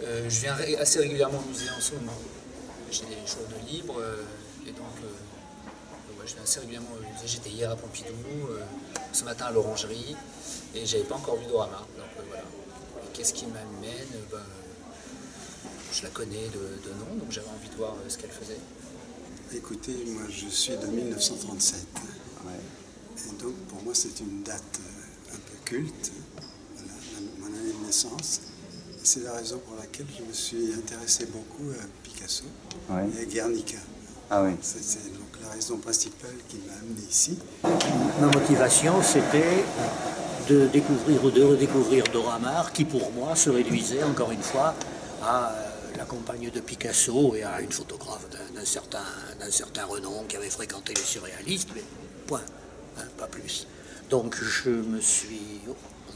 Je viens assez régulièrement au musée en ce moment. J'ai des jours de libre et donc ouais, je viens assez régulièrement au musée. J'étais hier à Pompidou, ce matin à l'Orangerie et j'avais pas encore vu Dora Maar. Donc voilà. Qu'est-ce qui m'amène? Je la connais de nom, donc j'avais envie de voir ce qu'elle faisait. Écoutez, moi je suis de 1937. Ouais. Et donc pour moi c'est une date un peu culte, voilà, mon année de naissance. C'est la raison pour laquelle je me suis intéressé beaucoup à Picasso et à Guernica. Ah oui. C'est donc la raison principale qui m'a amené ici. Ma motivation, c'était de découvrir ou de redécouvrir Dora Maar, qui pour moi se réduisait encore une fois à la compagne de Picasso et à une photographe d'un certain renom qui avait fréquenté les surréalistes, mais point, hein, pas plus. Donc je me suis,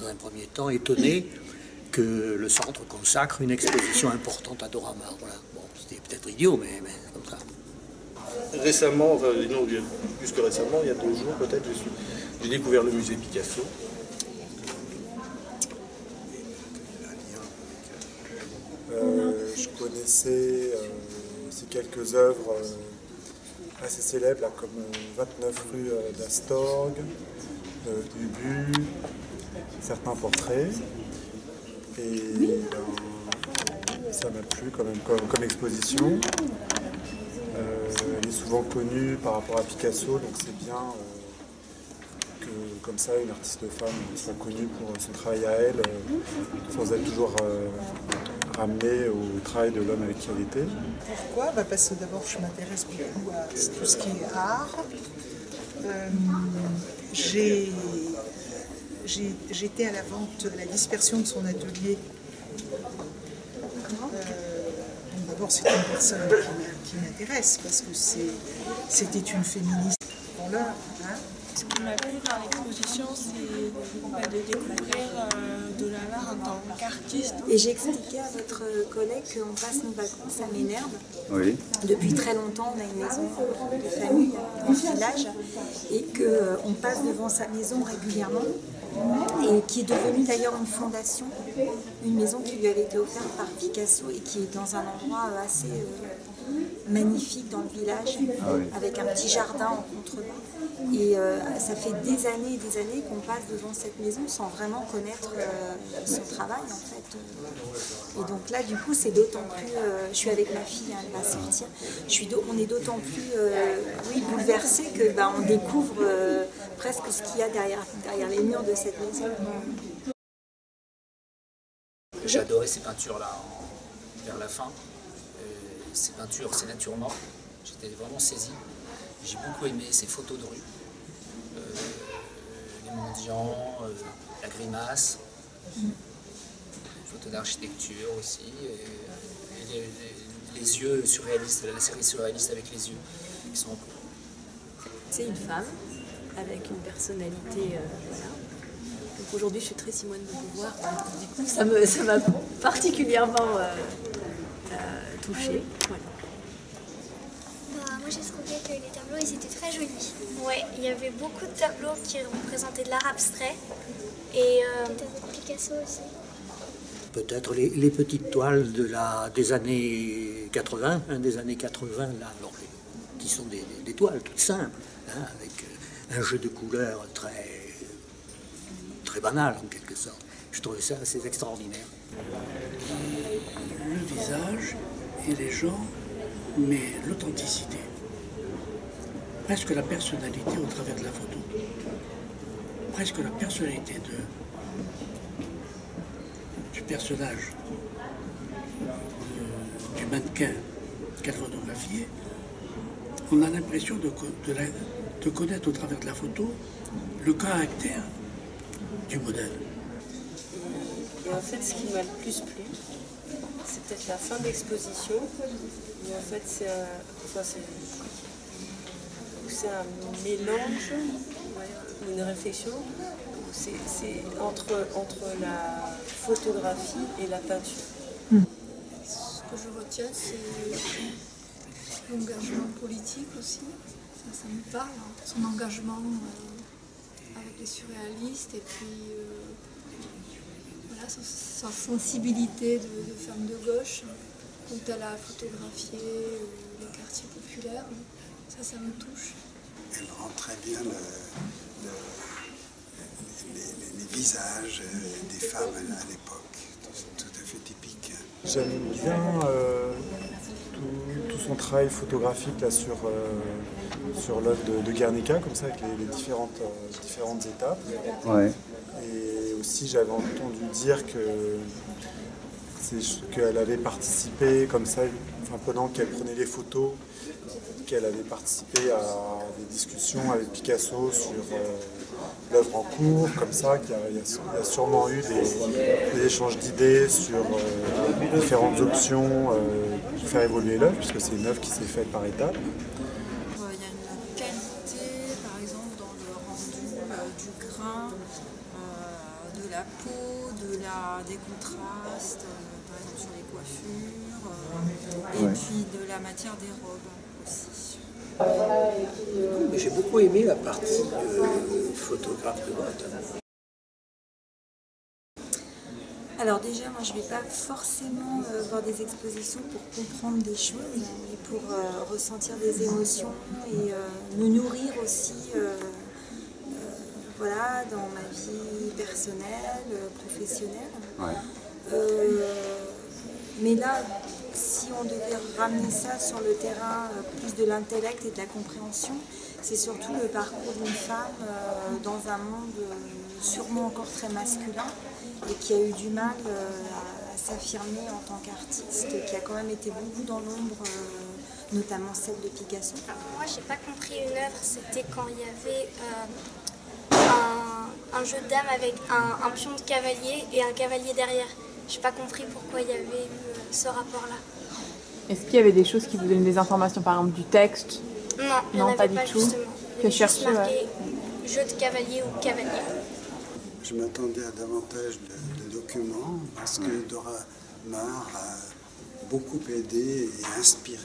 dans un premier temps, étonné que le centre consacre une exposition importante à Dora Maar. Voilà. Bon, c'était peut-être idiot, mais c'est comme ça. Récemment, enfin non, plus que récemment, il y a 2 jours peut-être, j'ai découvert le musée Picasso. Je connaissais aussi quelques œuvres assez célèbres, là, comme 29 rue d'Astorg, Ubu, certains portraits. Et ça m'a plu quand même comme exposition. Elle est souvent connue par rapport à Picasso, donc c'est bien que comme ça une artiste femme soit connue pour son travail à elle, sans être toujours ramenée au travail de l'homme avec qui elle était. Pourquoi? Parce que d'abord je m'intéresse beaucoup à tout ce qui est art. J'étais à la vente, à la dispersion de son atelier. D'abord, c'est une personne qui m'intéresse parce que c'était une féministe pour l'heure. Hein. Ce qui m'a plu dans l'exposition, c'est de découvrir Dora Maar en tant qu'artiste. Et j'ai expliqué à votre collègue qu'on passe nos vacances à Ménherbe. Oui. Depuis très longtemps, on a une maison de famille dans le village et qu'on passe devant sa maison régulièrement. Et qui est devenue d'ailleurs une fondation, une maison qui lui avait été offerte par Picasso et qui est dans un endroit assez magnifique dans le village, avec un petit jardin en contrebas. Et ça fait des années qu'on passe devant cette maison sans vraiment connaître son travail en fait. Et donc là du coup c'est d'autant plus, je suis avec ma fille, elle va sortir, on est d'autant plus bouleversé que on découvre presque ce qu'il y a derrière les murs de cette maison. J'ai adoré ces peintures-là vers la fin. Ces peintures, ces natures mortes, j'étais vraiment saisi. J'ai beaucoup aimé ces photos de rue, les mendiants, la grimace, les photos d'architecture aussi, et les yeux surréalistes, la série surréaliste avec les yeux qui sont en cours. C'est une femme avec une personnalité, voilà. Donc aujourd'hui je suis très Simone de Beauvoir, du coup ça m'a particulièrement touchée. Voilà. Moi j'ai trouvé que les tableaux ils étaient très jolis. Ouais, il y avait beaucoup de tableaux qui représentaient de l'art abstrait et Picasso aussi. Peut-être les petites toiles des années 80, là, qui sont des toiles toutes simples, hein, avec un jeu de couleurs très banal en quelque sorte. Je trouvais ça assez extraordinaire. Le visage et les gens, mais l'authenticité. Presque la personnalité au travers de la photo. Presque la personnalité du personnage, du mannequin qu'elle photographiait. On a l'impression de connaître au travers de la photo le caractère du modèle. Et en fait, ce qui m'a le plus plu, c'est peut-être la fin d'exposition, où en fait c'est un mélange, une réflexion, c'est entre la photographie et la peinture. Ce que je retiens, c'est l'engagement politique aussi, ça me parle, hein. Son engagement avec les surréalistes et puis voilà, sa sensibilité de femme de gauche, quand elle a photographié les quartiers populaires, ça me touche. Elle rend très bien les visages des femmes à l'époque, tout à fait typique. J'aime bien tout son travail photographique là, sur l'œuvre de Guernica, comme ça, avec les différentes étapes. Ouais. Et aussi, j'avais entendu dire qu'elle avait participé, comme ça, enfin, pendant qu'elle prenait les photos, qu'elle avait participé à des discussions avec Picasso sur l'œuvre en cours, comme ça, qu'il y a sûrement eu des échanges d'idées sur différentes options pour faire évoluer l'œuvre, puisque c'est une œuvre qui s'est faite par étapes. Il y a une qualité, par exemple, dans le rendu du grain, de la peau, des contrastes, par exemple sur les coiffures, et puis de la matière des robes aussi. J'ai beaucoup aimé la partie photographe de mode. Alors déjà, moi je ne vais pas forcément voir des expositions pour comprendre des choses, mais pour ressentir des émotions et me nourrir aussi voilà, dans ma vie personnelle, professionnelle. Ouais. Mais là, si on devait ramener ça sur le terrain plus de l'intellect et de la compréhension, c'est surtout le parcours d'une femme dans un monde sûrement encore très masculin et qui a eu du mal à s'affirmer en tant qu'artiste, qui a quand même été beaucoup dans l'ombre, notamment celle de Picasso. Moi, j'ai pas compris une œuvre, c'était quand il y avait un jeu de dames avec un pion de cavalier et un cavalier derrière. J'ai pas compris pourquoi il y avait eu ce rapport-là. Est-ce qu'il y avait des choses qui vous donnaient des informations, par exemple du texte? Non, pas du tout. Justement. Tu as cherché, marqué jeu de cavalier ou cavalier. Je m'attendais à davantage de documents parce que Dora Maar a beaucoup aidé et inspiré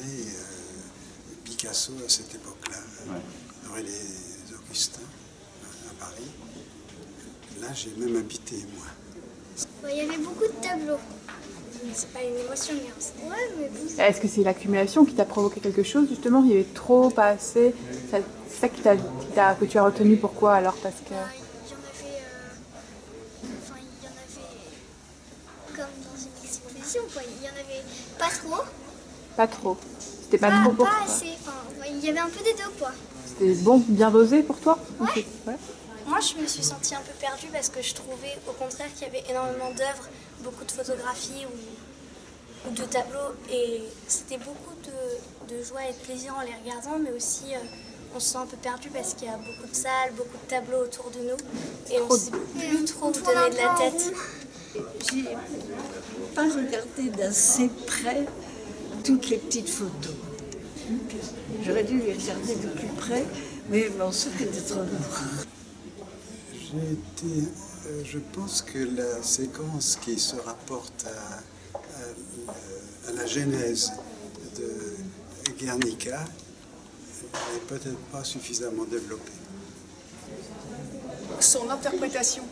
Picasso à cette époque-là. Ouais. Les Augustins à Paris. Là, j'ai même habité, moi. Il y avait beaucoup de tableaux. C'est pas une émotion, mais ouais, mais bon. Est-ce que c'est l'accumulation qui t'a provoqué quelque chose, justement? Il y avait trop, pas assez? C'est ça que tu as retenu, pourquoi alors? Parce que... Il y en avait comme dans une exposition, quoi. Il y en avait pas trop. Pas trop? C'était pas trop pour toi? Pas assez, il y avait un peu des deux, quoi. C'était bon, bien dosé pour toi? Ouais. Moi, je me suis sentie un peu perdue parce que je trouvais au contraire qu'il y avait énormément d'œuvres, beaucoup de photographies ou de tableaux. Et c'était beaucoup de joie et de plaisir en les regardant, mais aussi on se sent un peu perdu parce qu'il y a beaucoup de salles, beaucoup de tableaux autour de nous. Et on ne sait plus trop où donner de la tête. J'ai pas regardé d'assez près toutes les petites photos. J'aurais dû les regarder de plus près, mais je m'en souviens d'être lourd. Je pense que la séquence qui se rapporte à la genèse de Guernica n'est peut-être pas suffisamment développée. Son interprétation,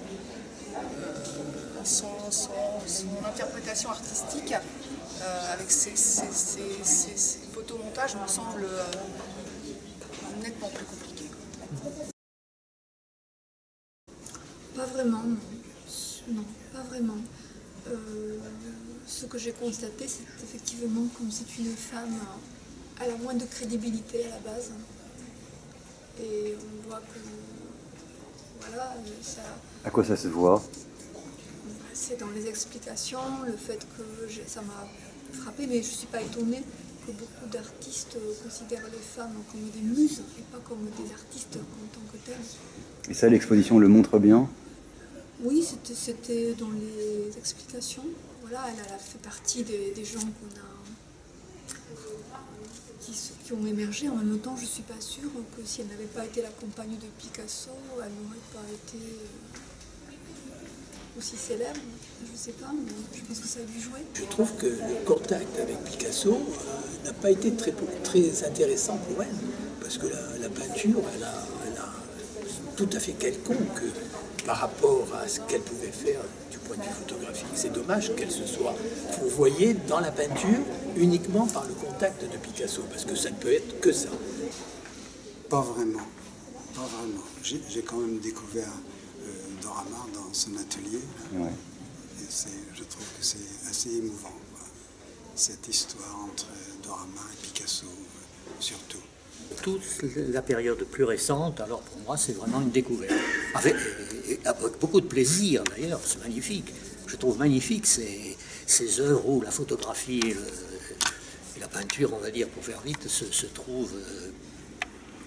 son interprétation artistique avec ses photomontages me semble nettement plus compliqué. Pas vraiment, non, pas vraiment. Ce que j'ai constaté, c'est effectivement comme c'est une femme, elle a moins de crédibilité à la base. Et on voit que, voilà, ça... À quoi ça se voit? C'est dans les explications, le fait que ça m'a frappé, mais je ne suis pas étonnée que beaucoup d'artistes considèrent les femmes comme des muses et pas comme des artistes en tant que telles. Et ça, l'exposition le montre bien? Oui, c'était dans les explications. Voilà, elle a fait partie des gens qui ont émergé. En même temps, je ne suis pas sûre que si elle n'avait pas été la compagne de Picasso, elle n'aurait pas été aussi célèbre. Je ne sais pas, mais je pense que ça a dû jouer. Je trouve que le contact avec Picasso n'a pas été très intéressant pour elle, parce que la peinture, elle a tout à fait quelconque par rapport à ce qu'elle pouvait faire du point de vue photographique. C'est dommage qu'elle se soit fourvoyée dans la peinture uniquement par le contact de Picasso, parce que ça ne peut être que ça. Pas vraiment, pas vraiment. J'ai quand même découvert Dora Maar dans son atelier. Ouais. Et je trouve que c'est assez émouvant, quoi. Cette histoire entre Dora Maar et Picasso, surtout. Toute la période plus récente, alors pour moi, c'est vraiment une découverte. Avec beaucoup de plaisir d'ailleurs, c'est magnifique. Je trouve magnifique ces œuvres où la photographie et la peinture, on va dire, pour faire vite, se trouvent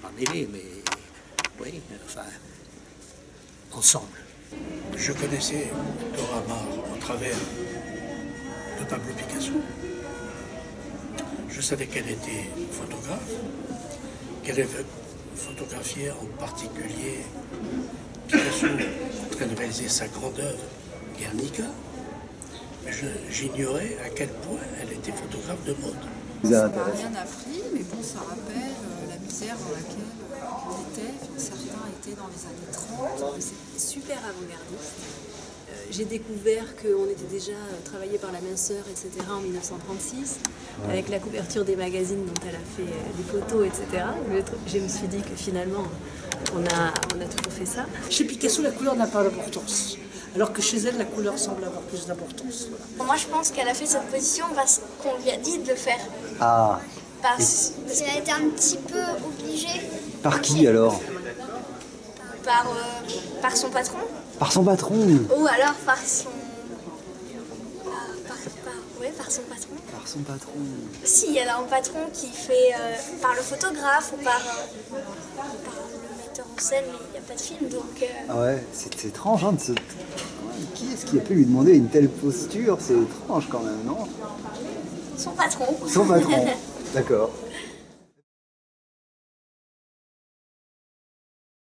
pas mêlées, mais oui, enfin, ensemble. Je connaissais Dora Maar au travers de Pablo Picasso. Je savais qu'elle était photographe, qu'elle avait photographié en particulier Picasso en train de réaliser sa grande œuvre Guernica, mais j'ignorais à quel point elle était photographe de mode. Ça m'a rien appris, mais bon, ça rappelle la misère dans laquelle on était. Certains étaient dans les années 30. C'était super avant-gardiste. J'ai découvert qu'on était déjà travaillé par la minceur, etc. en 1936, avec la couverture des magazines dont elle a fait des photos, etc. Je me suis dit que finalement, on a toujours fait ça. Chez Picasso, la couleur n'a pas d'importance, alors que chez elle, la couleur semble avoir plus d'importance. Voilà. Moi, je pense qu'elle a fait cette position parce qu'on lui a dit de le faire. Ah. Parce qu'elle a été un petit peu obligée. Par qui alors? Par son patron. Par son patron? Ou alors par son... par son patron. Par son patron. Si, elle a un patron qui fait par le photographe ou par le metteur en scène, mais il n'y a pas de film, donc... Ah ouais, c'est étrange, hein, Qui est-ce qui a pu lui demander une telle posture? C'est étrange quand même, non? Son patron. Son patron, d'accord.